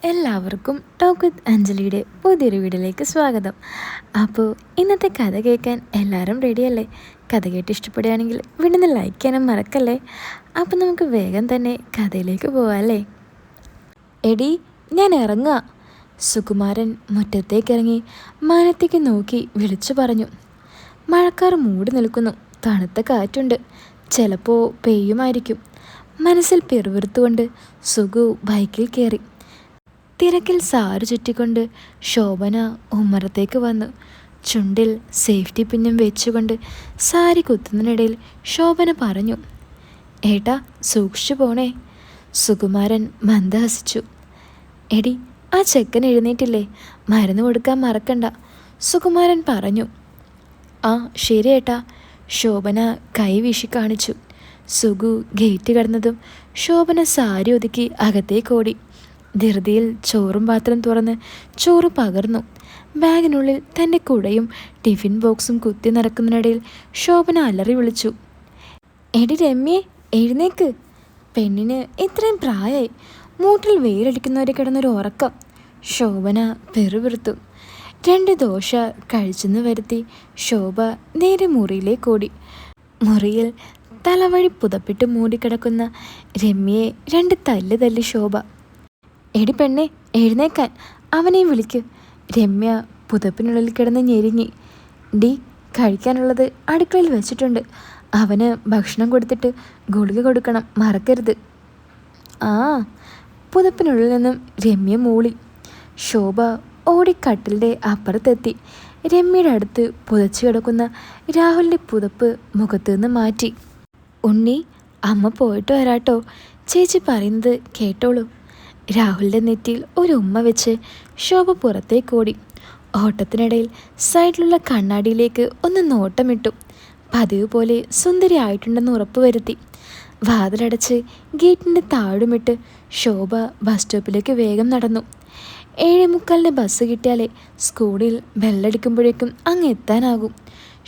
എല്ലാവർക്കും talk with അഞ്ജലിയുടെ പുതിയൊരു വീഡിയോയിലേക്ക് സ്വാഗതം. അപ്പോൾ ഇന്നത്തെ കഥ കേൾക്കാൻ എല്ലാവരും റെഡിയല്ലേ? കഥ കേട്ട് ഇഷ്ടപ്പെടുകയാണെങ്കിൽ വീണ്ടും ലൈക്ക് ചെയ്യാനും മറക്കല്ലേ. അപ്പോൾ നമുക്ക് വേഗം തന്നെ കഥയിലേക്ക് പോവാമല്ലേ? എടി, ഞാൻ ഇറങ്ങുക. സുകുമാരൻ മുറ്റത്തേക്കിറങ്ങി മാനത്തേക്ക് നോക്കി വിളിച്ചു പറഞ്ഞു. മഴക്കാർ മൂടി നിൽക്കുന്നു, തണുത്ത കാറ്റുണ്ട്, ചിലപ്പോൾ പെയ്യുമായിരിക്കും. മനസ്സിൽ പിറുവിറുത്തുകൊണ്ട് സുഗു ബൈക്കിൽ കയറി. തിരക്കിൽ സാറ് ചുറ്റിക്കൊണ്ട് ശോഭന ഉമ്മറത്തേക്ക് വന്നു. ചുണ്ടിൽ സേഫ്റ്റി പിന്നും വെച്ചുകൊണ്ട് സാരി കുത്തുന്നതിനിടയിൽ ശോഭന പറഞ്ഞു, ഏട്ടാ സൂക്ഷിച്ചു പോണേ. സുകുമാരൻ മന്ദഹസിച്ചു. എടി, ആ ചെക്കൻ എഴുന്നേറ്റില്ലേ, മരുന്ന് കൊടുക്കാൻ മറക്കണ്ട, സുകുമാരൻ പറഞ്ഞു. ആ ശരി ഏട്ടാ, ശോഭന കൈ വീശി കാണിച്ചു. സുഗു ഗേറ്റ് കടന്നതും ശോഭന സാരി ഒതുക്കി അകത്തേക്കോടി. ധൃതിയിൽ ചോറും പാത്രം തുറന്ന് ചോറ് പകർന്നു. ബാഗിനുള്ളിൽ തൻ്റെ കുടയും ടിഫിൻ ബോക്സും കുത്തി നടക്കുന്നതിനിടയിൽ ശോഭന അലറി വിളിച്ചു, എടി രമ്യേ, എഴുന്നേക്ക്. പെണ്ണിന് ഇത്രയും പ്രായമായി, മൂട്ടിൽ വെയിലടിക്കുന്നവരെ കിടന്നൊരു ഉറക്കം. ശോഭന പെറുപിറുത്തു. 2 ദോശ കഴിച്ചെന്ന് വരുത്തി ശോഭ നേരെ മുറിയിലേക്കോടി. മുറിയിൽ തലവഴി പുതപ്പിട്ട് മൂടിക്കിടക്കുന്ന രമ്യയെ 2 തല്ല് തല്ലി ശോഭ. എടി പെണ്ണെ, എഴുന്നേക്കാൻ, അവനെയും വിളിക്ക്. രമ്യ പുതപ്പിനുള്ളിൽ കിടന്ന് ഞെരിങ്ങി. ഡി, കഴിക്കാനുള്ളത് അടുക്കളയിൽ വെച്ചിട്ടുണ്ട്, അവന് ഭക്ഷണം കൊടുത്തിട്ട് ഗുളിക കൊടുക്കണം, മറക്കരുത്. ആ, പുതപ്പിനുള്ളിൽ നിന്നും രമ്യ മൂളി. ശോഭ ഓടിക്കട്ടിലിൻ്റെ അപ്പുറത്തെത്തി. രമ്യയുടെ അടുത്ത് പുതച്ചു കിടക്കുന്ന രാഹുലിൻ്റെ പുതപ്പ് മുഖത്തു നിന്ന് മാറ്റി. ഉണ്ണി, അമ്മ പോയിട്ട് വരാട്ടോ, ചേച്ചി പറയുന്നത് കേട്ടോളൂ. രാഹുലിൻ്റെ നെറ്റിയിൽ ഒരു ഉമ്മ വെച്ച് ശോഭ പുറത്തേക്കോടി. ഓട്ടത്തിനിടയിൽ സൈഡിലുള്ള കണ്ണാടിയിലേക്ക് ഒന്ന് നോട്ടമിട്ടു. പതിവ് പോലെ സുന്ദരി ആയിട്ടുണ്ടെന്ന് ഉറപ്പുവരുത്തി. വാതിലടച്ച് ഗേറ്റിൻ്റെ താഴുമിട്ട് ശോഭ ബസ് സ്റ്റോപ്പിലേക്ക് വേഗം നടന്നു. 7:45 ബസ് കിട്ടിയാലേ സ്കൂളിൽ ബെല്ലടിക്കുമ്പോഴേക്കും അങ്ങ് എത്താനാകും.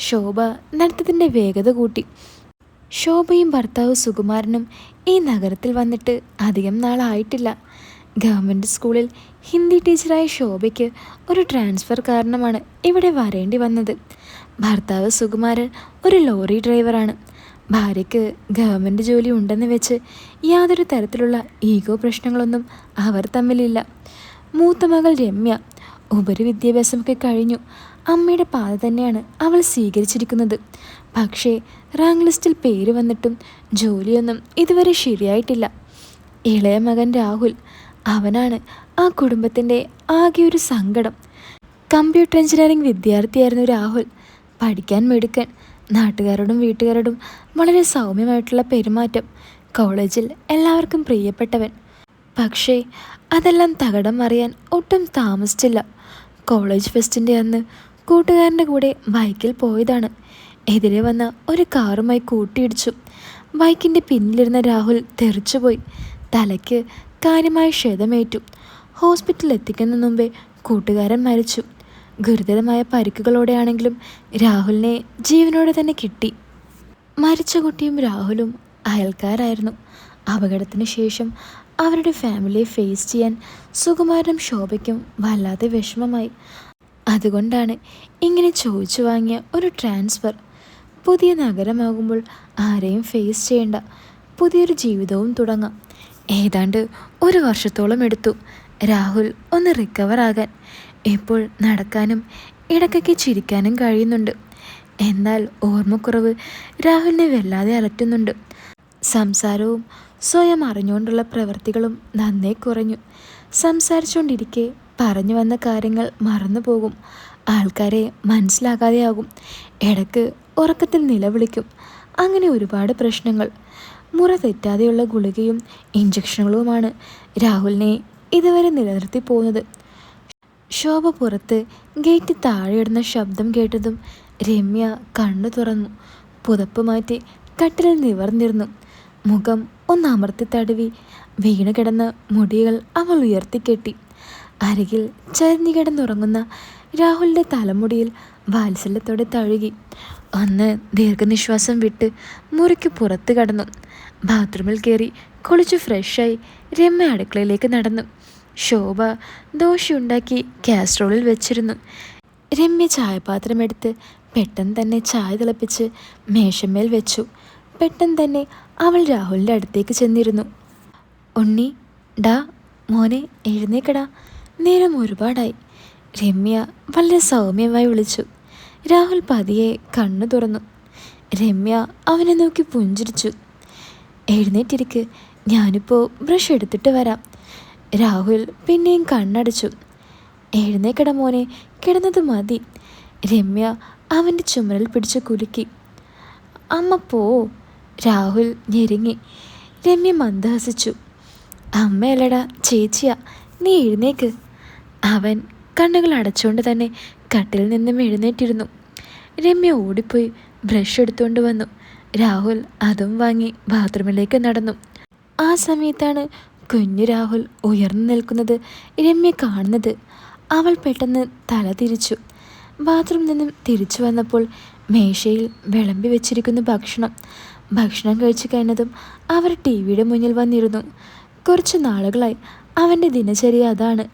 ശോഭ നടത്തത്തിൻ്റെ വേഗത കൂട്ടി. ശോഭയും ഭർത്താവ് സുകുമാരനും ഈ നഗരത്തിൽ വന്നിട്ട് അധികം നാളായിട്ടില്ല. ഗവൺമെൻറ് സ്കൂളിൽ ഹിന്ദി ടീച്ചറായ ശോഭയ്ക്ക് ഒരു ട്രാൻസ്ഫർ കാരണമാണ് ഇവിടെ വരേണ്ടി വന്നത്. ഭർത്താവ് സുകുമാരൻ ഒരു ലോറി ഡ്രൈവറാണ്. ഭാര്യയ്ക്ക് ഗവൺമെൻറ് ജോലി ഉണ്ടെന്ന് വെച്ച് യാതൊരു തരത്തിലുള്ള ഈഗോ പ്രശ്നങ്ങളൊന്നും അവർ തമ്മിലില്ല. മൂത്ത മകൾ രമ്യ ഉപരിവിദ്യാഭ്യാസമൊക്കെ കഴിഞ്ഞു. അമ്മയുടെ പാത തന്നെയാണ് അവൾ സ്വീകരിച്ചിരിക്കുന്നത്. പക്ഷേ റാങ്ക് ലിസ്റ്റിൽ പേര് വന്നിട്ടും ജോലിയൊന്നും ഇതുവരെ ശരിയായിട്ടില്ല. ഇളയ മകൻ രാഹുൽ, അവനാണ് ആ കുടുംബത്തിൻ്റെ ആകെ ഒരു സങ്കടം. കമ്പ്യൂട്ടർ എഞ്ചിനീയറിംഗ് വിദ്യാർത്ഥിയായിരുന്നു രാഹുൽ. പഠിക്കാൻ മിടുക്കൻ, നാട്ടുകാരോടും വീട്ടുകാരോടും വളരെ സൗമ്യമായിട്ടുള്ള പെരുമാറ്റം, കോളേജിൽ എല്ലാവർക്കും പ്രിയപ്പെട്ടവൻ. പക്ഷേ അതെല്ലാം തകിടം മറിയാൻ ഒട്ടും താമസിച്ചില്ല. കോളേജ് ഫെസ്റ്റിൻ്റെ അന്ന് കൂട്ടുകാരൻ്റെ കൂടെ ബൈക്കിൽ പോയതാണ്. എതിരെ വന്ന ഒരു കാറുമായി കൂട്ടിയിടിച്ചു. ബൈക്കിൻ്റെ പിന്നിലിരുന്ന രാഹുൽ തെറിച്ചുപോയി. തലയ്ക്ക് കാര്യമായ ക്ഷതമേറ്റു. ഹോസ്പിറ്റലിൽ എത്തിക്കുന്നതിന് മുമ്പേ കൂട്ടുകാരൻ മരിച്ചു. ഗുരുതരമായ പരിക്കുകളോടെയാണെങ്കിലും രാഹുലിനെ ജീവനോടെ തന്നെ കിട്ടി. മരിച്ച കുട്ടിയും രാഹുലും അയൽക്കാരായിരുന്നു. അപകടത്തിന് ശേഷം അവരുടെ ഫാമിലിയെ ഫേസ് ചെയ്യാൻ സുകുമാരനും ശോഭയ്ക്കും വല്ലാതെ വിഷമമായി. അതുകൊണ്ടാണ് ഇങ്ങനെ ചോദിച്ചു വാങ്ങിയ ഒരു ട്രാൻസ്ഫർ. പുതിയ നഗരമാകുമ്പോൾ ആരെയും ഫേസ് ചെയ്യേണ്ട, പുതിയൊരു ജീവിതവും തുടങ്ങാം. ഏതാണ്ട് 1 വർഷത്തോളം എടുത്തു രാഹുൽ ഒന്ന് റിക്കവർ ആകാൻ. ഇപ്പോൾ നടക്കാനും ഇടയ്ക്കൊക്കെ ചിരിക്കാനും കഴിയുന്നുണ്ട്. എന്നാൽ ഓർമ്മക്കുറവ് രാഹുലിനെ വല്ലാതെ അലട്ടുന്നുണ്ട്. സംസാരവും സ്വയം അറിഞ്ഞുകൊണ്ടുള്ള പ്രവൃത്തികളും നന്നേ കുറഞ്ഞു. സംസാരിച്ചുകൊണ്ടിരിക്കെ പറഞ്ഞു വന്ന കാര്യങ്ങൾ മറന്നുപോകും. ആൾക്കാരെ മനസ്സിലാകാതെയാകും. ഇടയ്ക്ക് ഉറക്കത്തിൽ നിലവിളിക്കും. അങ്ങനെ ഒരുപാട് പ്രശ്നങ്ങൾ. മുറ തെറ്റാതെയുള്ള ഗുളികയും ഇഞ്ചക്ഷനുകളുമാണ് രാഹുലിനെ ഇതുവരെ നിലനിർത്തി പോകുന്നത്. ശോഭ പുറത്ത് ഗേറ്റ് താഴെയിടുന്ന ശബ്ദം കേട്ടതും രമ്യ കണ്ണു തുറന്നു. പുതപ്പ് മാറ്റി കട്ടിലിൽ നിവർന്നിരുന്നു. മുഖം ഒന്ന് അമർത്തി തടവി വീണ് കിടന്ന മുടികൾ അവൾ ഉയർത്തിക്കെട്ടി. അരികിൽ ചരിഞ്ഞു കിടന്നുറങ്ങുന്ന രാഹുലിൻ്റെ തലമുടിയിൽ വാത്സല്യത്തോടെ തഴുകി. ഒന്ന് ദീർഘനിശ്വാസം വിട്ട് മുറിക്ക് പുറത്ത് കടന്നു. ബാത്റൂമിൽ കയറി കുളിച്ച് ഫ്രഷായി രമ്യ അടുക്കളയിലേക്ക് നടന്നു. ശോഭ ദോശയുണ്ടാക്കി കാസ്ട്രോളിൽ വെച്ചിരുന്നു. രമ്യ ചായപാത്രമെടുത്ത് പെട്ടെന്ന് തന്നെ ചായ തിളപ്പിച്ച് മേശമേൽ വെച്ചു. പെട്ടെന്ന് തന്നെ അവൾ രാഹുലിൻ്റെ അടുത്തേക്ക് ചെന്നിരുന്നു. ഉണ്ണി, ഡാ മോനെ, എഴുന്നേക്കടാ, നേരം ഒരുപാടായി. രമ്യ വളരെ സൗമ്യമായി വിളിച്ചു. രാഹുൽ പതിയെ കണ്ണു തുറന്നു. രമ്യ അവനെ നോക്കി പുഞ്ചിരിച്ചു. എഴുന്നേറ്റിരിക്ക്, ഞാനിപ്പോൾ ബ്രഷ് എടുത്തിട്ട് വരാം. രാഹുൽ പിന്നെയും കണ്ണടച്ചു. എഴുന്നേക്കട മോനെ, കിടന്നത് മതി. രമ്യ അവൻ്റെ ചുമലിൽ പിടിച്ച് കുലുക്കി. അമ്മ പോ. രാഹുൽ ഞെരുങ്ങി. രമ്യ മന്ദഹസിച്ചു. അമ്മയല്ലടാ, ചേച്ചിയാ, നീ എഴുന്നേക്ക്. അവൻ കണ്ണുകൾ അടച്ചുകൊണ്ട് തന്നെ കട്ടിൽ നിന്നും എഴുന്നേറ്റിരുന്നു. രമ്യ ഓടിപ്പോയി ബ്രഷ് എടുത്തുകൊണ്ട് വന്നു. രാഹുൽ അതും വാങ്ങി ബാത്റൂമിലേക്ക് നടന്നു. ആ സമയത്താണ് കുഞ്ഞു രാഹുൽ ഉയർന്നു നിൽക്കുന്നത് രമ്യ കാണുന്നത്. അവൾ പെട്ടെന്ന് തല തിരിച്ചു. ബാത്റൂമിൽ നിന്നും തിരിച്ചു വന്നപ്പോൾ മേശയിൽ വിളമ്പി വെച്ചിരിക്കുന്ന ഭക്ഷണം കഴിച്ചു കഴിഞ്ഞതും അവർ ടി വിയുടെ മുന്നിൽ വന്നിരുന്നു. കുറച്ച് നാളുകളായി അവൻ്റെ ദിനചര്യ അതാണ്.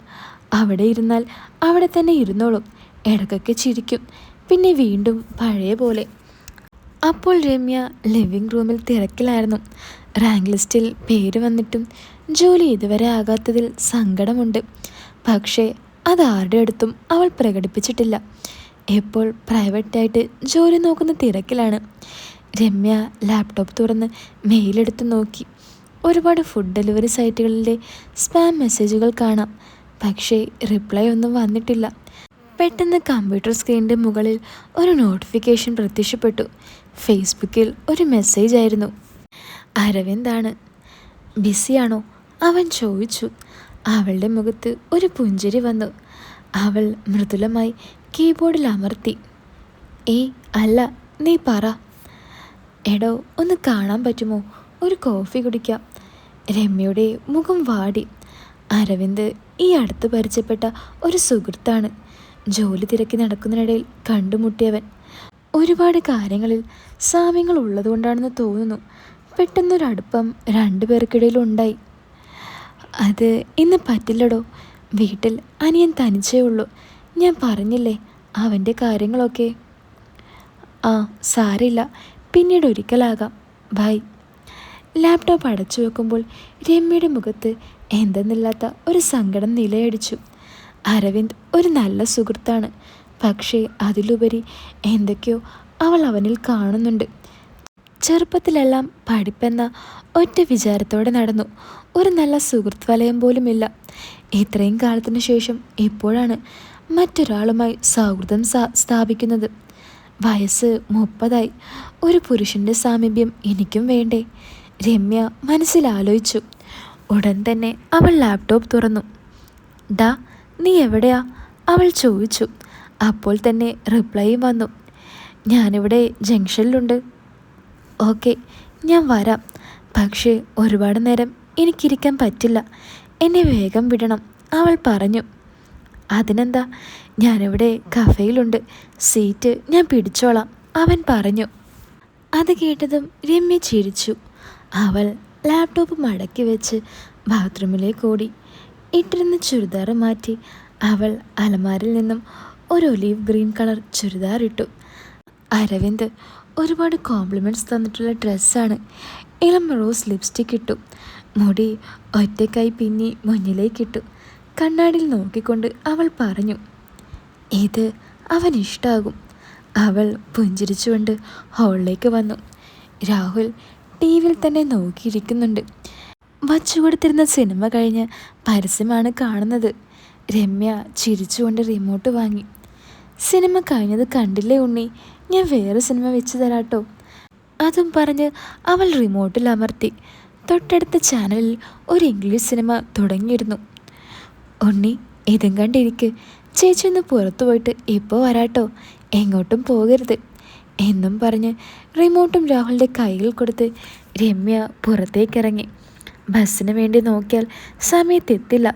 അവിടെ ഇരുന്നാൽ അവിടെ തന്നെ ഇരുന്നോളും. ഇടയ്ക്കൊക്കെ ചിരിക്കും, പിന്നെ വീണ്ടും പഴയ പോലെ. അപ്പോൾ രമ്യ ലിവിംഗ് റൂമിൽ തിരക്കിലായിരുന്നു. റാങ്ക് ലിസ്റ്റിൽ പേര് വന്നിട്ടും ജോലി ഇതുവരെ ആകാത്തതിൽ സങ്കടമുണ്ട്. പക്ഷേ അതാരുടെ അടുത്തും അവൾ പ്രകടിപ്പിച്ചിട്ടില്ല. ഇപ്പോൾ പ്രൈവറ്റായിട്ട് ജോലി നോക്കുന്ന തിരക്കിലാണ്. രമ്യ ലാപ്ടോപ്പ് തുറന്ന് മെയിലെടുത്ത് നോക്കി. ഒരുപാട് ഫുഡ് ഡെലിവറി സൈറ്റുകളിലെ സ്പാം മെസ്സേജുകൾ കാണാം. പക്ഷേ റിപ്ലൈ ഒന്നും വന്നിട്ടില്ല. പെട്ടെന്ന് കമ്പ്യൂട്ടർ സ്ക്രീനിൻ്റെ മുകളിൽ ഒരു നോട്ടിഫിക്കേഷൻ പ്രത്യക്ഷപ്പെട്ടു. ഫേസ്ബുക്കിൽ ഒരു മെസ്സേജ് ആയിരുന്നു. അരവിന്ദാണ്. ബിസിയാണോ? അവൻ ചോദിച്ചു. അവളുടെ മുഖത്ത് ഒരു പുഞ്ചിരി വന്നു. അവൾ മൃദുലമായി കീബോർഡിൽ അമർത്തി. ഏയ് അല്ല, നീ പറ. എടോ, ഒന്ന് കാണാൻ പറ്റുമോ? ഒരു കോഫി കുടിക്കാം. രമ്യയുടെ മുഖം വാടി. അരവിന്ദ് ഈ അടുത്ത് പരിചയപ്പെട്ട ഒരു സുഹൃത്താണ്. ജോലി തിരക്കി നടക്കുന്നതിനിടയിൽ കണ്ടുമുട്ടിയവൻ. ഒരുപാട് കാര്യങ്ങളിൽ സാമ്യങ്ങൾ ഉള്ളതുകൊണ്ടാണെന്ന് തോന്നുന്നു. പെട്ടെന്നൊരടുപ്പം രണ്ടുപേർക്കിടയിൽ ഉണ്ടായി. അത് ഇന്ന് പറ്റില്ലടോ. വീട്ടിൽ അനിയൻ തനിച്ചേ ഉള്ളൂ. ഞാൻ പറഞ്ഞില്ലേ അവൻ്റെ കാര്യങ്ങളൊക്കെ. ആ, സാരില്ല, പിന്നീട് ഒരിക്കലാകാം. ബൈ. ലാപ്ടോപ്പ് അടച്ചു വെക്കുമ്പോൾ രമ്യയുടെ മുഖത്ത് എന്തെന്നില്ലാത്ത ഒരു സങ്കടം നിലയടിച്ചു. അരവിന്ദ് ഒരു നല്ല സുഹൃത്താണ്. പക്ഷേ അതിലുപരി എന്തൊക്കെയോ അവൾ അവനിൽ കാണുന്നുണ്ട്. ചെറുപ്പത്തിലെല്ലാം പഠിപ്പെന്ന ഒറ്റ വിചാരത്തോടെ നടന്നു. ഒരു നല്ല സുഹൃത്ത് വലയം പോലുമില്ല. ഇത്രയും കാലത്തിനു ശേഷം ഇപ്പോഴാണ് മറ്റൊരാളുമായി സൗഹൃദം സ്ഥാപിക്കുന്നത്. വയസ്സ് 30. ഒരു പുരുഷൻ്റെ സാമീപ്യം എനിക്കും വേണ്ടേ? രമ്യ മനസ്സിലാലോചിച്ചു. ഉടൻ തന്നെ അവൾ ലാപ്ടോപ്പ് തുറന്നു. ഡാ, നീ എവിടെയാ? അവൾ ചോദിച്ചു. അപ്പോൾ തന്നെ റിപ്ലൈയും വന്നു. ഞാനിവിടെ ജംഗ്ഷനിലുണ്ട്. ഓക്കെ, ഞാൻ വരാം. പക്ഷേ ഒരുപാട് നേരം എനിക്കിരിക്കാൻ പറ്റില്ല. എന്നെ വേഗം വിടണം, അവൾ പറഞ്ഞു. അതിനെന്താ, ഞാനിവിടെ കഫേയിലുണ്ട്. സീറ്റ് ഞാൻ പിടിച്ചോളാം, അവൻ പറഞ്ഞു. അത് കേട്ടതും രമ്യ ചിരിച്ചു. അവൾ ലാപ്ടോപ്പ് മടക്കി വെച്ച് ബാത്റൂമിലേക്ക് ഓടി. ഇട്ടിരുന്ന ചുരിദാർ മാറ്റി അവൾ അലമാരിൽ നിന്നും ഒരു ഒലീവ് ഗ്രീൻ കളർ ചുരിദാർ ഇട്ടു. അരവിന്ദ് ഒരുപാട് കോംപ്ലിമെൻറ്റ്സ് തന്നിട്ടുള്ള ഡ്രസ്സാണ്. ഇളം റോസ് ലിപ്സ്റ്റിക് ഇട്ടു. മുടി ഒറ്റക്കായി പിന്നി മുന്നിലേക്കിട്ടു. കണ്ണാടിയിൽ നോക്കിക്കൊണ്ട് അവൾ പറഞ്ഞു, ഇത് അവൻ ഇഷ്ടാകും. അവൾ പുഞ്ചിരിച്ചുകൊണ്ട് ഹാളിലേക്ക് വന്നു. രാഹുൽ ടി വിയിൽ തന്നെ നോക്കിയിരിക്കുന്നുണ്ട്. വച്ചുകൊടുത്തിരുന്ന സിനിമ കഴിഞ്ഞ് പരസ്യമാണ് കാണുന്നത്. രമ്യ ചിരിച്ചുകൊണ്ട് റിമോട്ട് വാങ്ങി. സിനിമ കഴിഞ്ഞത് കണ്ടില്ലേ ഉണ്ണി? ഞാൻ വേറെ സിനിമ വെച്ച് തരാട്ടോ. അതും പറഞ്ഞ് അവൾ റിമോട്ടിൽ അമർത്തി. തൊട്ടടുത്ത ചാനലിൽ ഒരു ഇംഗ്ലീഷ് സിനിമ തുടങ്ങിയിരുന്നു. ഉണ്ണി, ഇതും കണ്ടിരിക്ക്. ചേച്ചി ഒന്ന് പുറത്തു പോയിട്ട് ഇപ്പോൾ വരാട്ടോ, എങ്ങോട്ടും പോകരുത് എന്നും പറഞ്ഞ് റിമോട്ടും രാഹുലിൻ്റെ കയ്യിൽ കൊടുത്ത് രമ്യ പുറത്തേക്കിറങ്ങി. ബസ്സിന് വേണ്ടി നോക്കിയാൽ സമയത്തെത്തില്ല.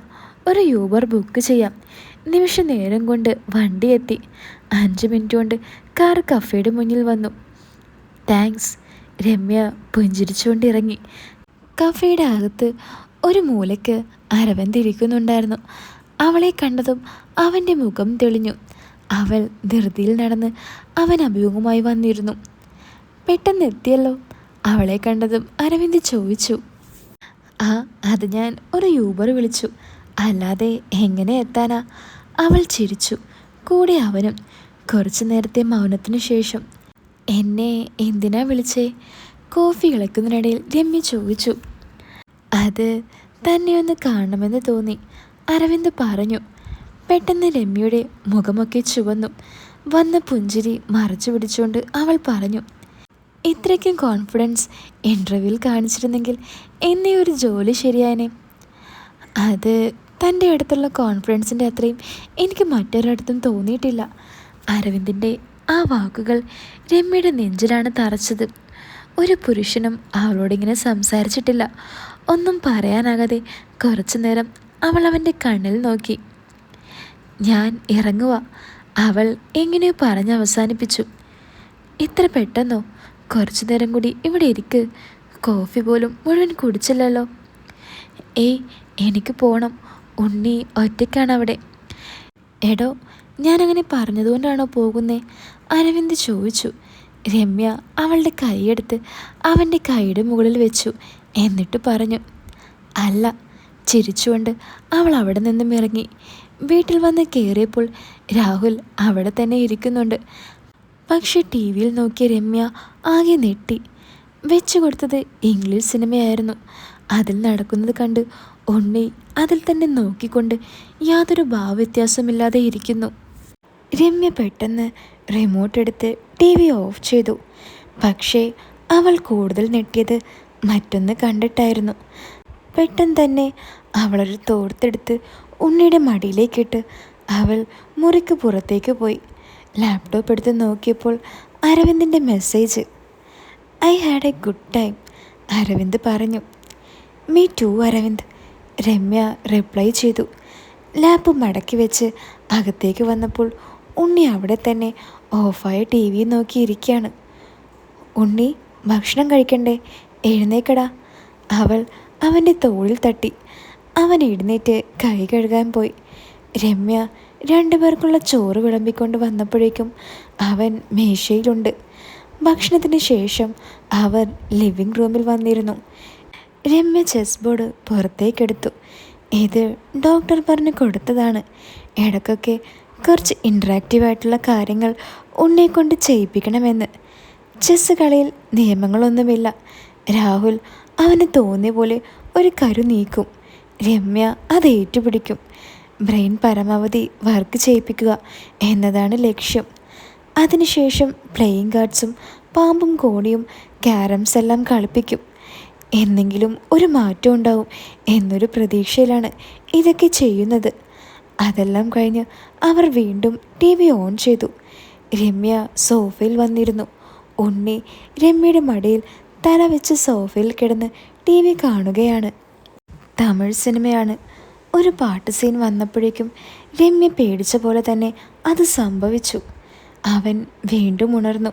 ഒരു യൂബർ ബുക്ക് ചെയ്യാം. നിമിഷ നേരം കൊണ്ട് വണ്ടി എത്തി. 5 മിനിറ്റ് കൊണ്ട് കാർ കഫേയുടെ മുന്നിൽ വന്നു. താങ്ക്സ്. രമ്യ പുഞ്ചിരിച്ചുകൊണ്ടിറങ്ങി. കഫേയുടെ അകത്ത് ഒരു മൂലയ്ക്ക് അരവിന്ദ് ഇരിക്കുന്നുണ്ടായിരുന്നു. അവളെ കണ്ടതും അവൻ്റെ മുഖം തെളിഞ്ഞു. അവൾ ധൃതിയിൽ നടന്ന് അവൻ അഭിമുഖമായി വന്നിരുന്നു. പെട്ടെന്ന് എത്തിയല്ലോ. അവളെ കണ്ടതും അരവിന്ദ് ചോദിച്ചു. ആ, അത് ഞാൻ ഒരു യൂബർ വിളിച്ചു, അല്ലാതെ എങ്ങനെ എത്താനാ? അവൾ ചിരിച്ചു. കൂടെ അവനും. കുറച്ചു നേരത്തെ മൗനത്തിനു ശേഷം, എന്നെ എന്തിനാ വിളിച്ചേ? കോഫി ഇളക്കുന്നതിനിടയിൽ രമ്യ ചോദിച്ചു. അത് തന്നെ ഒന്ന് കാണണമെന്ന് തോന്നി, അരവിന്ദ് പറഞ്ഞു. പെട്ടെന്ന് രമ്യയുടെ മുഖമൊക്കെ ചുവന്നു. വന്ന പുഞ്ചിരി മറച്ചു പിടിച്ചുകൊണ്ട് അവൾ പറഞ്ഞു. ഇത്രയ്ക്കും കോൺഫിഡൻസ് ഇൻ്റർവ്യൂവിൽ കാണിച്ചിരുന്നെങ്കിൽ എന്നെ ഒരു ജോലി ശരിയായനെ. അത് തൻ്റെ അടുത്തുള്ള കോൺഫിഡൻസിൻ്റെ അത്രയും എനിക്ക് മറ്റൊരിടത്തും തോന്നിയിട്ടില്ല. അരവിന്ദിൻ്റെ ആ വാക്കുകൾ രമ്യയുടെ നെഞ്ചിലാണ് തറച്ചത്. ഒരു പുരുഷനും അവളോടിങ്ങനെ സംസാരിച്ചിട്ടില്ല. ഒന്നും പറയാനാകാതെ കുറച്ചു നേരം അവൾ അവൻ്റെ കണ്ണിൽ നോക്കി. ഞാൻ ഇറങ്ങുക, അവൾ എങ്ങനെയോ പറഞ്ഞ് അവസാനിപ്പിച്ചു. ഇത്ര പെട്ടെന്നോ? കുറച്ചു നേരം കൂടി ഇവിടെ ഇരിക്ക്. കോഫി പോലും മുഴുവൻ കുടിച്ചില്ലല്ലോ. ഏയ്, എനിക്ക് പോകണം. ഉണ്ണി ഒറ്റയ്ക്കാണ് അവിടെ. എടോ, ഞാനങ്ങനെ പറഞ്ഞതുകൊണ്ടാണോ പോകുന്നേ? അരവിന്ദ് ചോദിച്ചു. രമ്യ അവളുടെ കൈയെടുത്ത് അവൻ്റെ കൈയുടെ മുകളിൽ വെച്ചു. എന്നിട്ട് പറഞ്ഞു. അല്ല. ചിരിച്ചുകൊണ്ട് അവൾ അവിടെ നിന്നും ഇറങ്ങി. വീട്ടിൽ വന്ന് കയറിയപ്പോൾ രാഹുൽ അവിടെ തന്നെ ഇരിക്കുന്നുണ്ട്. പക്ഷെ ടി വിയിൽ നോക്കിയ രമ്യ ആകെ നെട്ടി. വെച്ചു കൊടുത്തത് ഇംഗ്ലീഷ് സിനിമയായിരുന്നു. അതിൽ നടക്കുന്നത് കണ്ട് ഉണ്ണി അതിൽ തന്നെ നോക്കിക്കൊണ്ട് യാതൊരു ഭാവവ്യത്യാസമില്ലാതെ ഇരിക്കുന്നു. രമ്യ പെട്ടെന്ന് റിമോട്ട് എടുത്ത് ടി വി ഓഫ് ചെയ്തു. പക്ഷേ അവൾ കൂടുതൽ നെട്ടിയത് മറ്റൊന്ന് കണ്ടിട്ടായിരുന്നു. പെട്ടെന്ന് തന്നെ അവളൊരു തോർത്തെടുത്ത് ഉണ്ണിയുടെ മടിയിലേക്കിട്ട് അവൾ മുറിക്ക് പുറത്തേക്ക് പോയി. ലാപ്ടോപ്പ് എടുത്ത് നോക്കിയപ്പോൾ അരവിന്ദിൻ്റെ message. I had a good time, Aravind പറഞ്ഞു. Me too Aravind, Ramya reply ചെയ്തു. ലാപ്പ് മടക്കി വെച്ച് അകത്തേക്ക് വന്നപ്പോൾ ഉണ്ണി അവിടെ തന്നെ ഓഫായ ടി വി നോക്കിയിരിക്കുകയാണ്. ഉണ്ണി, ഭക്ഷണം കഴിക്കണ്ടേ? എഴുന്നേക്കടാ. അവൾ അവൻ്റെ തോളിൽ തട്ടി. അവൻ എഴുന്നേറ്റ് കൈ കഴുകാൻ പോയി. രമ്യ രണ്ടുപേർക്കുള്ള ചോറ് വിളമ്പിക്കൊണ്ട് വന്നപ്പോഴേക്കും അവൻ മേശയിലുണ്ട്. ഭക്ഷണത്തിന് ശേഷം അവർ ലിവിങ് റൂമിൽ വന്നിരുന്നു. രമ്യ ചെസ് ബോർഡ് പുറത്തേക്കെടുത്തു. ഇത് ഡോക്ടർ പറഞ്ഞു കൊടുത്തതാണ്. ഇടയ്ക്കൊക്കെ കുറച്ച് ഇൻട്രാക്റ്റീവായിട്ടുള്ള കാര്യങ്ങൾ ഉണ്ണിയെ കൊണ്ട് ചെയ്യിപ്പിക്കണമെന്ന്. ചെസ് കളിയിൽ നിയമങ്ങളൊന്നുമില്ല. രാഹുൽ അവന് തോന്നിയ പോലെ ഒരു കരു നീക്കും. രമ്യ അത് ഏറ്റുപിടിക്കും. ബ്രെയിൻ പരമാവധി വർക്ക് ചെയ്യിപ്പിക്കുക എന്നതാണ് ലക്ഷ്യം. അതിനുശേഷം പ്ലേയിങ് കാർഡ്സും പാമ്പും കോണിയും ക്യാരംസ് എല്ലാം കളിപ്പിക്കും. എന്നെങ്കിലും ഒരു മാറ്റം ഉണ്ടാവും എന്നൊരു പ്രതീക്ഷയിലാണ് ഇതൊക്കെ ചെയ്യുന്നത്. അതെല്ലാം കഴിഞ്ഞ് അവർ വീണ്ടും ടി വി ഓൺ ചെയ്തു. രമ്യ സോഫയിൽ വന്നിരുന്നു. ഉണ്ണി രമ്യയുടെ മടിയിൽ തല വെച്ച് സോഫയിൽ കിടന്ന് ടി വി കാണുകയാണ്. തമിഴ് സിനിമയാണ്. ഒരു പാട്ട് സീൻ വന്നപ്പോഴേക്കും രമ്യ പേടിച്ച പോലെ തന്നെ അത് സംഭവിച്ചു. അവൻ വീണ്ടും ഉണർന്നു.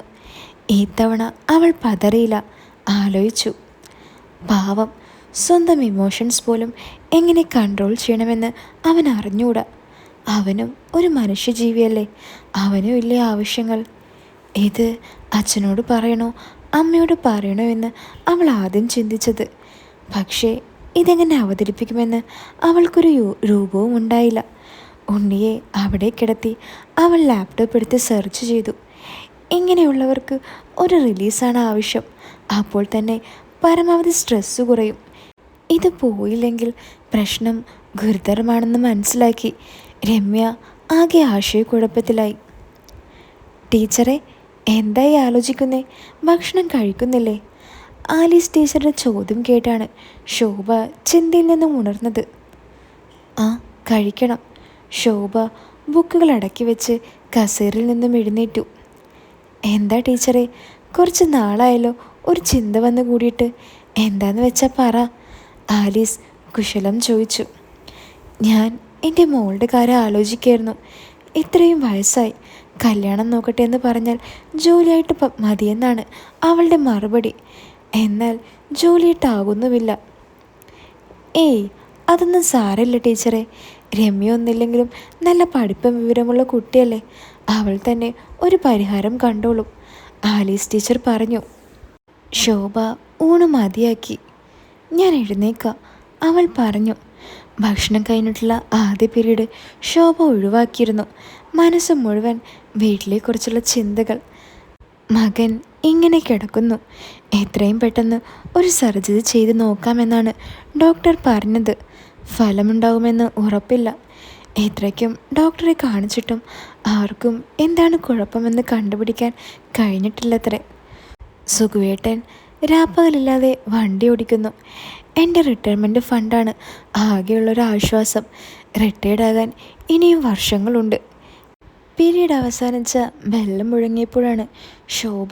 ഇത്തവണ അവൾ പതറിയില്ല. ആലോചിച്ചു. പാവം, സ്വന്തം ഇമോഷൻസ് പോലും എങ്ങനെ കൺട്രോൾ ചെയ്യണമെന്ന് അവൻ അറിഞ്ഞൂടാ. അവനും ഒരു മനുഷ്യജീവിയല്ലേ, അവനും ഇല്ലേ ആവശ്യങ്ങൾ. ഇത് അച്ഛനോട് പറയണോ അമ്മയോട് പറയണോ എന്ന് അവൾ ആദ്യം ചിന്തിച്ചത്. പക്ഷേ ഇതെങ്ങനെ അവതരിപ്പിക്കുമെന്ന് അവൾക്കൊരു രൂപവും ഉണ്ടായില്ല. ഉണ്ണിയെ അവിടെ കിടത്തി അവൾ ലാപ്ടോപ്പ് എടുത്ത് സെർച്ച് ചെയ്തു. ഇങ്ങനെയുള്ളവർക്ക് ഒരു റിലീസാണ് ആവശ്യം. അപ്പോൾ തന്നെ പരമാവധി സ്ട്രെസ്സ് കുറയും. ഇത് പോയില്ലെങ്കിൽ പ്രശ്നം ഗുരുതരമാണെന്ന് മനസ്സിലാക്കി രമ്യ ആകെ ആശയക്കുഴപ്പത്തിലായി. ടീച്ചറെ, എന്തായി ആലോചിക്കുന്നേ? ഭക്ഷണം കഴിക്കുന്നില്ലേ? ആലീസ് ടീച്ചറുടെ ചോദ്യം കേട്ടാണ് ശോഭ ചിന്തയിൽ നിന്നും ഉണർന്നത്. ആ, കഴിക്കണം. ശോഭ ബുക്കുകൾ അടക്കി വെച്ച് കസേരയിൽ നിന്നും എഴുന്നേറ്റു. എന്താ ടീച്ചറെ, കുറച്ച് നാളായല്ലോ ഒരു ചിന്ത വന്ന് കൂടിയിട്ട്. എന്താന്ന് വെച്ചാൽ പറ, ആലീസ് കുശലം ചോദിച്ചു. ഞാൻ എൻ്റെ മോളുടെ കാര്യം ആലോചിക്കായിരുന്നു. ഇത്രയും വയസ്സായി, കല്യാണം നോക്കട്ടെ എന്ന് പറഞ്ഞാൽ ജോലിയായിട്ട് മതിയെന്നാണ് അവളുടെ മറുപടി. എന്നാൽ ജോലിയിട്ടാകുന്നുമില്ല. ഏയ്, അതൊന്നും സാരമില്ല ടീച്ചറെ. രമ്യ ഒന്നില്ലെങ്കിലും നല്ല പഠിപ്പും വിവരമുള്ള കുട്ടിയല്ലേ, അവൾ തന്നെ ഒരു പരിഹാരം കണ്ടോളും, ആലീസ് ടീച്ചർ പറഞ്ഞു. ശോഭ ഊണ് മതിയാക്കി. ഞാൻ എഴുന്നേക്കാം, അവൾ പറഞ്ഞു. ഭക്ഷണം കഴിഞ്ഞിട്ടുള്ള ആദ്യ പീരീഡ് ശോഭ ഒഴിവാക്കിയിരുന്നു. മനസ്സ് മുഴുവൻ വീട്ടിലെക്കുറിച്ചുള്ള ചിന്തകൾ. മകൻ ഇങ്ങനെ കിടക്കുന്നു, എത്രയും പെട്ടെന്ന് ഒരു സർജറി ചെയ്ത് നോക്കാമെന്നാണ് ഡോക്ടർ പറഞ്ഞത്. ഫലമുണ്ടാകുമെന്ന് ഉറപ്പില്ല. എത്രയ്ക്കും ഡോക്ടറെ കാണിച്ചിട്ടും ആർക്കും എന്താണ് കുഴപ്പമെന്ന് കണ്ടുപിടിക്കാൻ കഴിഞ്ഞിട്ടില്ലത്രേ. സുഖുവേട്ടൻ രാപ്പകലില്ലാതെ വണ്ടി ഓടിക്കുന്നു. എൻ്റെ റിട്ടയർമെൻറ്റ് ഫണ്ടാണ് ആകെയുള്ളൊരാശ്വാസം. റിട്ടയർഡാകാൻ ഇനിയും വർഷങ്ങളുണ്ട്. പീരീഡ് അവസാനിച്ച ബെല്ലം മുഴങ്ങിയപ്പോഴാണ് ശോഭ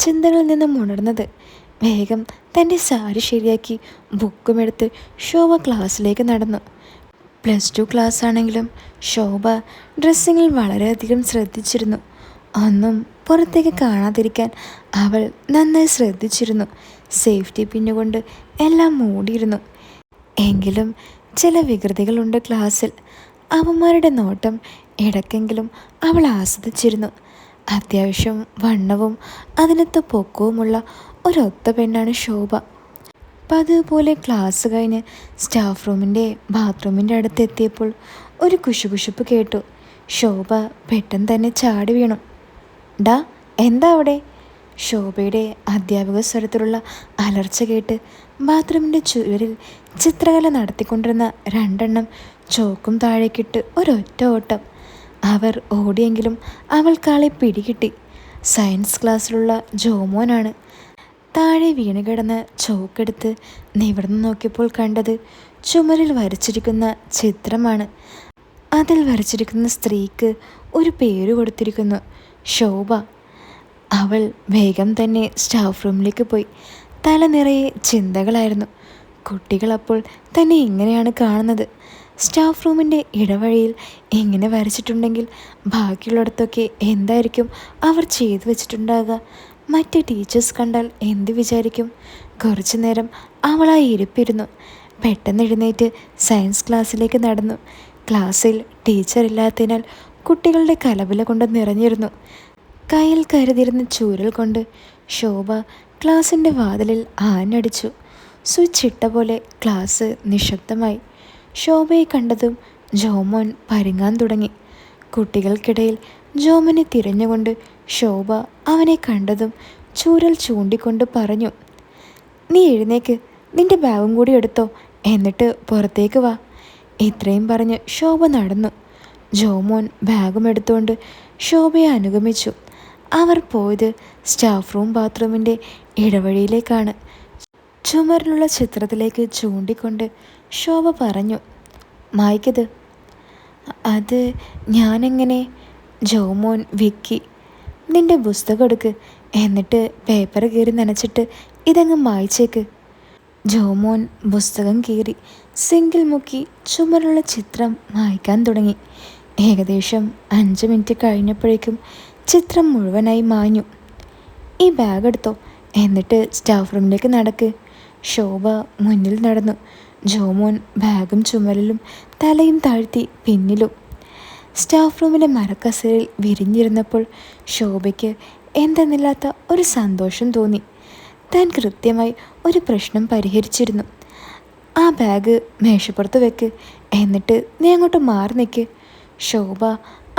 ചിന്തകളിൽ നിന്നും ഉണർന്നത്. വേഗം തൻ്റെ സാരി ശരിയാക്കി ബുക്കുമെടുത്ത് ശോഭ ക്ലാസ്സിലേക്ക് നടന്നു. +2 ക്ലാസ് ആണെങ്കിലും ശോഭ ഡ്രസ്സിങ്ങിൽ വളരെയധികം ശ്രദ്ധിച്ചിരുന്നു. ഒന്നും പുറത്തേക്ക് കാണാതിരിക്കാൻ അവൾ നന്നായി ശ്രദ്ധിച്ചിരുന്നു. സേഫ്റ്റി പിന്നുകൊണ്ട് എല്ലാം മൂടിയിരുന്നു. എങ്കിലും ചില വികൃതികളുണ്ട് ക്ലാസ്സിൽ. അവന്മാരുടെ നോട്ടം ഇടയ്ക്കെങ്കിലും അവൾ ആസ്വദിച്ചിരുന്നു. അത്യാവശ്യം വണ്ണവും അതിനൊത്ത പൊക്കവുമുള്ള ഒരൊത്ത പെണ്ണാണ് ശോഭ. പതിവ് പോലെ ക്ലാസ് കഴിഞ്ഞ് സ്റ്റാഫ് റൂമിൻ്റെ ബാത്റൂമിൻ്റെ അടുത്തെത്തിയപ്പോൾ ഒരു കുശുകുശുപ്പ് കേട്ടു. ശോഭ പെട്ടെന്ന് തന്നെ ചാടി വീണു. ഡാ, എന്താ അവിടെ? ശോഭയുടെ അധ്യാപക സ്വരത്തിലുള്ള അലർച്ച കേട്ട് ബാത്റൂമിൻ്റെ ചുവരിൽ ചിത്രകല നടത്തിക്കൊണ്ടിരുന്ന 2 എണ്ണം ചോക്കും താഴേക്കിട്ട് ഒരൊറ്റ ഓട്ടം. അവർ ഓടിയെങ്കിലും അവൾക്കാളെ പിടികിട്ടി. സയൻസ് ക്ലാസ്സിലുള്ള ജോമോനാണ്. താഴെ വീണ് കിടന്ന് ചോക്കെടുത്ത് നിവർന്നു നോക്കിയപ്പോൾ കണ്ടത് ചുമരിൽ വരച്ചിരിക്കുന്ന ചിത്രമാണ്. അതിൽ വരച്ചിരിക്കുന്ന സ്ത്രീക്ക് ഒരു പേര് കൊടുത്തിരിക്കുന്നു, ശോഭ. അവൾ വേഗം തന്നെ സ്റ്റാഫ് റൂമിലേക്ക് പോയി. തല നിറയെ ചിന്തകളായിരുന്നു. കുട്ടികളപ്പോൾ തന്നെ ഇങ്ങനെയാണ് കാണുന്നത്. സ്റ്റാഫ് റൂമിൻ്റെ ഇടവഴിയിൽ ഇങ്ങനെ വരച്ചിട്ടുണ്ടെങ്കിൽ ബാക്കിയുള്ളിടത്തൊക്കെ എന്തായിരിക്കും അവർ ചെയ്തു വെച്ചിട്ടുണ്ടാകുക? മറ്റ് ടീച്ചേഴ്സ് കണ്ടാൽ എന്ത് വിചാരിക്കും? കുറച്ചു നേരം അവളായി ഇരിപ്പിരുന്നു. പെട്ടെന്ന് എഴുന്നേറ്റ് സയൻസ് ക്ലാസ്സിലേക്ക് നടന്നു. ക്ലാസ്സിൽ ടീച്ചർ ഇല്ലാത്തതിനാൽ കുട്ടികളുടെ കലപില കൊണ്ട് നിറഞ്ഞിരുന്നു. കയ്യിൽ കരുതിയിരുന്ന ചൂരൽ കൊണ്ട് ശോഭ ക്ലാസ്സിൻ്റെ വാതിലിൽ ആഞ്ഞടിച്ചു. സ്വിച്ച് ഇട്ട പോലെ ക്ലാസ് നിശബ്ദമായി. ശോഭയെ കണ്ടതും ജോമോൻ പരുങ്ങാൻ തുടങ്ങി. കുട്ടികൾക്കിടയിൽ ജോമനെ തിരഞ്ഞുകൊണ്ട് ശോഭ അവനെ കണ്ടതും ചൂരൽ ചൂണ്ടിക്കൊണ്ട് പറഞ്ഞു, നീ എഴുന്നേക്ക്, നിന്റെ ബാഗും കൂടി എടുത്തോ, എന്നിട്ട് പുറത്തേക്ക് വാ. ഇത്രയും പറഞ്ഞ് ശോഭ നടന്നു. ജോമോൻ ബാഗും എടുത്തുകൊണ്ട് ശോഭയെ അനുഗമിച്ചു. അവർ പോയത് സ്റ്റാഫ് റൂം ബാത്റൂമിൻ്റെ ഇടവഴിയിലേക്കാണ്. ചുമരിലുള്ള ചിത്രത്തിലേക്ക് ചൂണ്ടിക്കൊണ്ട് ശോഭ പറഞ്ഞു, മായ്ക്കത്. അത് ഞാനെങ്ങനെ? ജോമോൻ വിക്കി. നിന്റെ പുസ്തകം എടുക്ക്, എന്നിട്ട് പേപ്പർ കീറി നനച്ചിട്ട് ഇതങ്ങ് മായ്ച്ചേക്ക്. ജോമോൻ പുസ്തകം കീറി സിങ്കിൽ മുക്കി ചുമരിലുള്ള ചിത്രം മായ്ക്കാൻ തുടങ്ങി. ഏകദേശം 5 മിനിറ്റ് കഴിഞ്ഞപ്പോഴേക്കും ചിത്രം മുഴുവനായി മാഞ്ഞു. ഈ ബാഗ് എടുത്തോ, എന്നിട്ട് സ്റ്റാഫ് റൂമിലേക്ക് നടക്ക്. ശോഭ മുന്നിൽ നടന്നു. ജോമോൻ ബാഗും ചുമലിലും തലയും താഴ്ത്തി പിന്നിലും. സ്റ്റാഫ് റൂമിലെ മരക്കസേരയിൽ വിരിഞ്ഞിരുന്നപ്പോൾ ശോഭയ്ക്ക് എന്തെന്നില്ലാത്ത ഒരു സന്തോഷം തോന്നി. താൻ കൃത്യമായി ഒരു പ്രശ്നം പരിഹരിച്ചിരുന്നു. ആ ബാഗ് മേശപ്പുറത്ത് വെക്ക്, എന്നിട്ട് നീ അങ്ങോട്ട് മാറി നിൽക്ക്, ശോഭ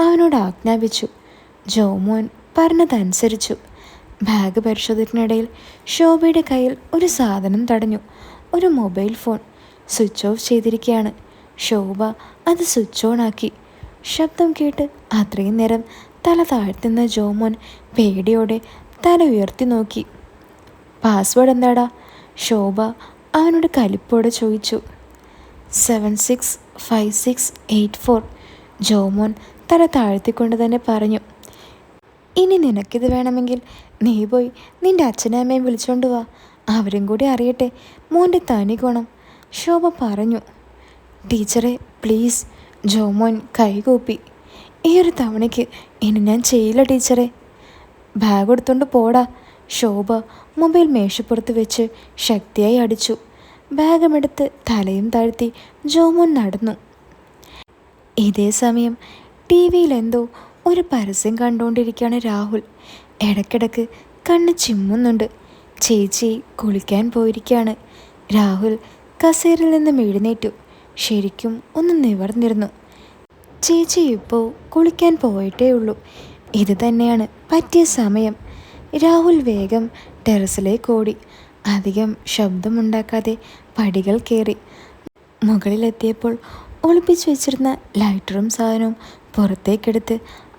അവനോട് ആജ്ഞാപിച്ചു. ജോമോൻ പറഞ്ഞതനുസരിച്ചു. ബാഗ് പരിശോധിക്കുന്നിടയിൽ ശോഭയുടെ കയ്യിൽ ഒരു സാധനം തടഞ്ഞു. ഒരു മൊബൈൽ ഫോൺ. സ്വിച്ച് ഓഫ് ചെയ്തിരിക്കുകയാണ്. ശോഭ അത് സ്വിച്ച് ഓൺ ആക്കി. ശബ്ദം കേട്ട് അത്രയും നേരം തല താഴ്ത്തുന്ന ജോമോൻ പേടിയോടെ തല ഉയർത്തി നോക്കി. പാസ്വേഡ് എന്താടാ? ശോഭ അവനോട് കലിപ്പോടെ ചോദിച്ചു. 765684. ജോമോൻ തല താഴ്ത്തിക്കൊണ്ട് തന്നെ പറഞ്ഞു. ഇനി നിനക്കിത് വേണമെങ്കിൽ നീ പോയി നിൻ്റെ അച്ഛനും അമ്മയും വിളിച്ചോണ്ട് വാ, അവരും കൂടി അറിയട്ടെ മോൻ്റെ തനി ഗുണം, ശോഭ പറഞ്ഞു. ടീച്ചറെ പ്ലീസ്, ജോമോൻ കൈകൂപ്പി. ഈ ഒരു തവണയ്ക്ക് ഇനി ഞാൻ ചെയ്യില്ല ടീച്ചറെ. ബാഗ് എടുത്തോണ്ട് പോടാ. ശോഭ മൊബൈൽ മേശപ്പുറത്ത് വെച്ച് ശക്തിയായി അടിച്ചു. ബാഗുമെടുത്ത് തലയും താഴ്ത്തി ജോമോൻ നടന്നു. ഇതേ സമയം ടി വിയിൽ എന്തോ ഒരു പരസ്യം കണ്ടുകൊണ്ടിരിക്കുകയാണ് രാഹുൽ. ഇടയ്ക്കിടയ്ക്ക് കണ്ണ് ചിമ്മുന്നുണ്ട്. ചേച്ചി കുളിക്കാൻ പോയിരിക്കുകയാണ്. രാഹുൽ കസേരയിൽ നിന്ന് എഴുന്നേറ്റു. ശരിക്കും ഒന്ന് നിവർന്നിരുന്നു. ചേച്ചി ഇപ്പോൾ കുളിക്കാൻ പോയിട്ടേ ഉള്ളൂ. ഇത് തന്നെയാണ് പറ്റിയ സമയം. രാഹുൽ വേഗം ടെറസിലേക്ക് ഓടി. അധികം ശബ്ദമുണ്ടാക്കാതെ പടികൾ കയറി. മുകളിലെത്തിയപ്പോൾ ഒളിപ്പിച്ചു വെച്ചിരുന്ന ലൈറ്ററും സാധനവും പുറത്തേക്കെടുത്ത്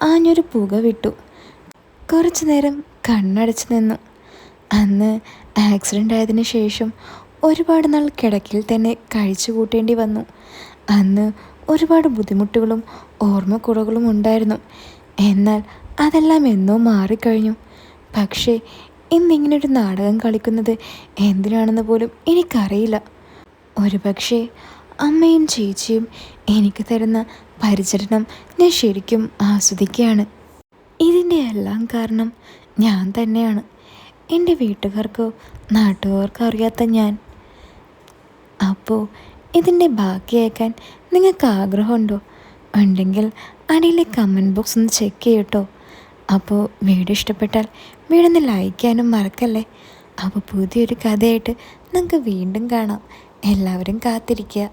ആഞ്ഞൊരു പുക വിട്ടു. കുറച്ചു നേരം കണ്ണടച്ചു നിന്നു. അന്ന് ആക്സിഡൻ്റ് ആയതിനു ശേഷം ഒരുപാട് നാൾ കിടക്കയിൽ തന്നെ കഴിച്ചു കൂട്ടേണ്ടി വന്നു. അന്ന് ഒരുപാട് ബുദ്ധിമുട്ടുകളും ഓർമ്മക്കുറകളും ഉണ്ടായിരുന്നു. എന്നാൽ അതെല്ലാം എന്നോ മാറിക്കഴിഞ്ഞു. പക്ഷേ ഇന്നിങ്ങനൊരു നാടകം കളിക്കുന്നത് എന്തിനാണെന്ന് പോലും എനിക്കറിയില്ല. ഒരുപക്ഷെ അമ്മയും ചേച്ചിയും എനിക്ക് തരുന്ന പരിചരണം ഞാൻ ശരിക്കും ആസ്വദിക്കുകയാണ്. ഇതിൻ്റെ എല്ലാം കാരണം ഞാൻ തന്നെയാണ്. എൻ്റെ വീട്ടുകാർക്കോ നാട്ടുകാർക്കോ അറിയാത്ത ഞാൻ. അപ്പോൾ ഇതിൻ്റെ ബാക്കി കേൾക്കാൻ നിങ്ങൾക്ക് ആഗ്രഹമുണ്ടോ? ഉണ്ടെങ്കിൽ അടിയിലെ കമൻറ്റ് ബോക്സ് ഒന്ന് ചെക്ക് ചെയ്യട്ടോ. അപ്പോൾ വീഡിയോ ഇഷ്ടപ്പെട്ടാൽ വീഡിയോ ഒന്ന് ലൈക്ക് ചെയ്യാനും മറക്കല്ലേ. അപ്പോൾ പുതിയൊരു കഥയായിട്ട് നമുക്ക് വീണ്ടും കാണാം. എല്ലാവരും കാത്തിരിക്കുക.